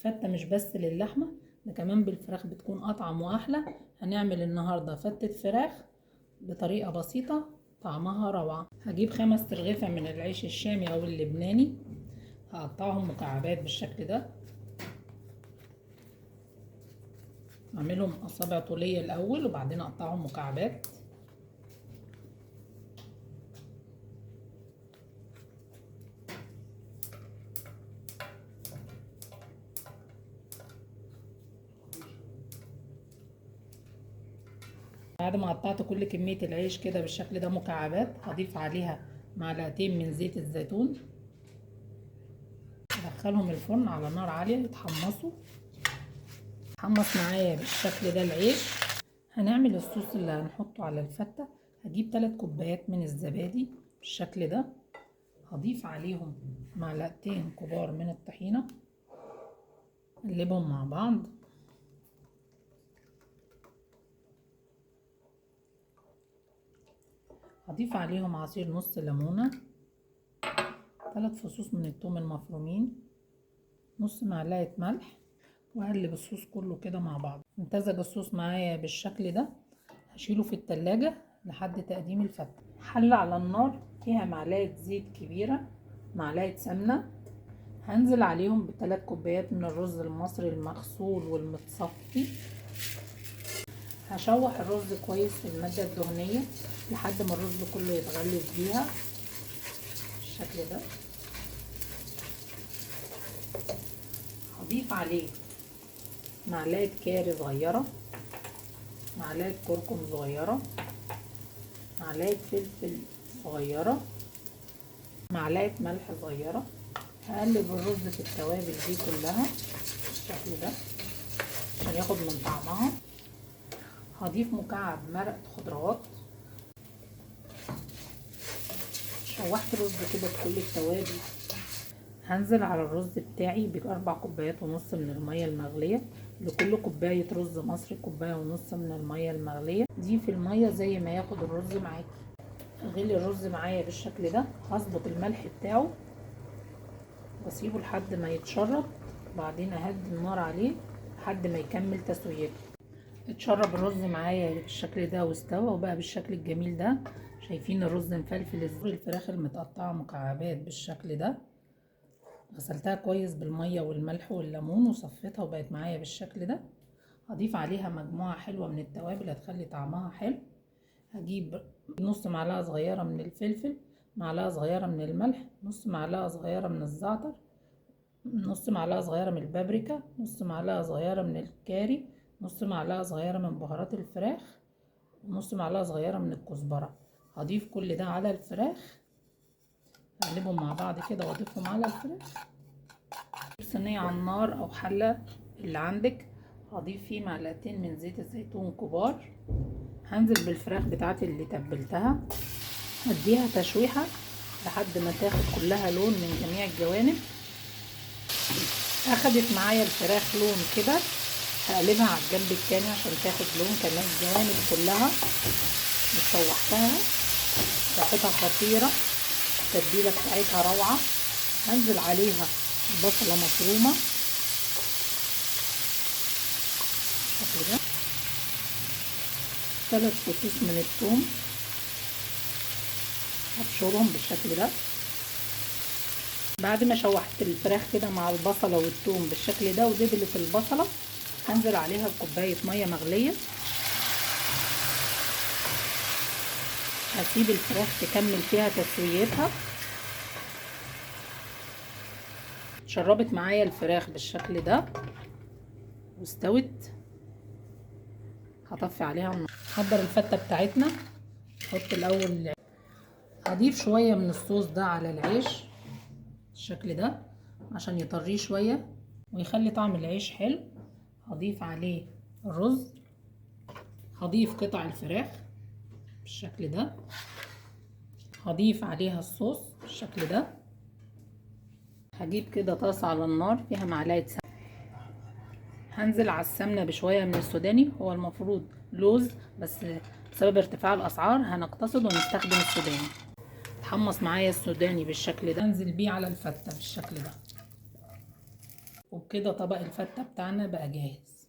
فتة مش بس للحمة، ده كمان بالفراخ بتكون اطعم واحلى. هنعمل النهاردة فتة فراخ بطريقة بسيطة طعمها روعة. هجيب 5 ترغيفة من العيش الشامي او اللبناني، هقطعهم مكعبات بالشكل ده، اعملهم اصابع طولية الاول وبعدين اقطعهم مكعبات. بعد ما قطعت كل كمية العيش كده بالشكل ده مكعبات، هضيف عليها معلقتين من زيت الزيتون، ادخلهم الفرن على نار عالية يتحمصوا. حمص معايا بالشكل ده العيش. هنعمل الصوص اللي هنحطه على الفتة. هجيب 3 كوبايات من الزبادي بالشكل ده، هضيف عليهم معلقتين كبار من الطحينة، اقلبهم مع بعض. هضيف عليهم عصير نص ليمونة، 3 فصوص من الثوم المفرومين، نص معلقة ملح، واقلب الصوص كله كده مع بعض. امتزج الصوص معايا بالشكل ده، هشيله في التلاجة لحد تقديم الفتة. حلة على النار فيها معلقة زيت كبيرة، معلقة سمنة، هنزل عليهم ب3 كوبايات من الرز المصري المغسول والمتصفي. هشوح الرز كويس في المادة الدهنية لحد ما الرز كله يتغلف بيها بالشكل ده. هضيف عليه معلقة كاري صغيرة، معلقة كركم صغيرة، معلقة فلفل صغيرة، معلقة ملح صغيرة. هقلب الرز في التوابل دي كلها بالشكل ده عشان ياخد من طعمها. هضيف مكعب مرق خضروات. شوحت الرز كده بكل التوابل. هنزل على الرز بتاعي ب4 كوبايات ونص من المية المغلية. لكل كوباية رز مصري كوباية ونص من المية المغلية. دي في المية زي ما ياخد الرز معاكي. اغلي الرز معايا بالشكل ده، هظبط الملح بتاعه واسيبه لحد ما يتشرب، وبعدين اهدي النار عليه لحد ما يكمل تسويته. اتشرب الرز معايا بالشكل ده واستوى وبقى بالشكل الجميل ده. شايفين الرز مفلفل ازاي. الفراخ المتقطعه مكعبات بالشكل ده غسلتها كويس بالميه والملح والليمون وصفيتها وبقت معايا بالشكل ده. هضيف عليها مجموعه حلوه من التوابل هتخلي طعمها حلو. هجيب نص معلقه صغيره من الفلفل، معلقه صغيره من الملح، نص معلقه صغيره من الزعتر، نص معلقه صغيره من البابريكا، نص معلقه صغيره من الكاري، نص معلقه صغيره من بهارات الفراخ، ونص معلقه صغيره من الكزبره. هضيف كل ده على الفراخ، اقلبهم مع بعض كده واضيفهم على الفراخ. صينيه على النار او حله اللي عندك، هضيف فيه معلقتين من زيت الزيتون كبار. هنزل بالفراخ بتاعتي اللي تبلتها، هديها تشويحه لحد ما تاخد كلها لون من جميع الجوانب. اخدت معايا الفراخ لون كده، هقلبها على الجنب التاني عشان تاخد لون كمان الجوانب كلها. وشوحتها، ريحتها خطيرة، التتبيلة بتاعتها روعة. هنزل عليها بصلة مفرومة بالشكل ده، 3 فصوص من الثوم هبشرهم بالشكل ده. بعد ما شوحت الفراخ كده مع البصلة والثوم بالشكل ده ودبلت البصلة، هنزل عليها بكوباية مية مغلية. هسيب الفراخ تكمل فيها تسويتها. شربت معايا الفراخ بالشكل ده واستوت. هطفي عليها النار. نحضر الفتة بتاعتنا. نحط الاول، هضيف شوية من الصوص ده على العيش بالشكل ده عشان يطريه شوية ويخلي طعم العيش حلو. هضيف عليه الرز، هضيف قطع الفراخ بالشكل ده، هضيف عليها الصوص بالشكل ده. هجيب كده طاسة على النار فيها معلقة سمنة، هنزل على السمنة بشوية من السوداني. هو المفروض لوز بس بسبب ارتفاع الأسعار هنقتصد ونستخدم السوداني. اتحمص معايا السوداني بالشكل ده، هنزل بيه على الفتة بالشكل ده وبكده طبق الفتة بتاعنا بقى جاهز.